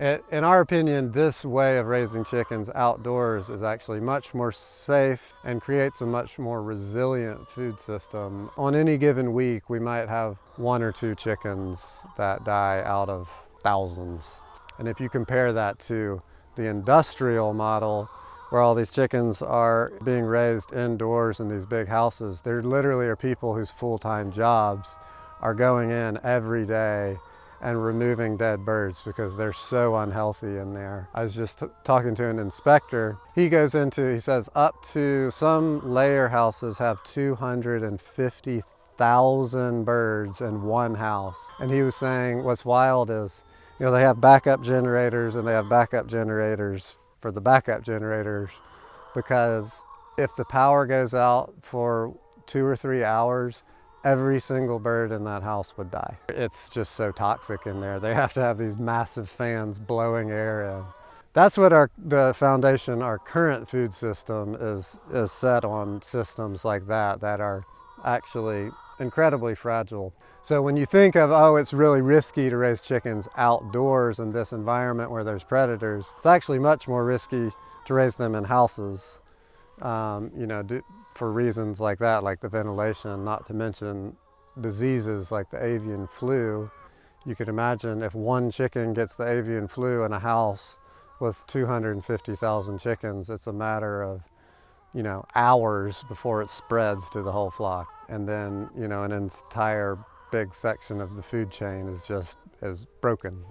In our opinion, this way of raising chickens outdoors is actually much more safe and creates a much more resilient food system. On any given week, we might have one or two chickens that die out of thousands. And if you compare that to the industrial model, where all these chickens are being raised indoors in these big houses, there literally are people whose full-time jobs are going in every day and removing dead birds because they're so unhealthy in there. I was just talking to an inspector. He says up to some layer houses have 250,000 birds in one house. And he was saying what's wild is, they have backup generators and they have backup generators for the backup generators, because if the power goes out for 2 or 3 hours, every single bird in that house would die. It's just so toxic in there. They have to have these massive fans blowing air in. That's what the foundation, our current food system is set on, systems like that are actually incredibly fragile. So when you think of, oh, it's really risky to raise chickens outdoors in this environment where there's predators, it's actually much more risky to raise them in houses, for reasons like that, like the ventilation, not to mention diseases like the avian flu. You could imagine if one chicken gets the avian flu in a house with 250,000 chickens, it's a matter of, hours before it spreads to the whole flock. And then, an entire big section of the food chain is broken.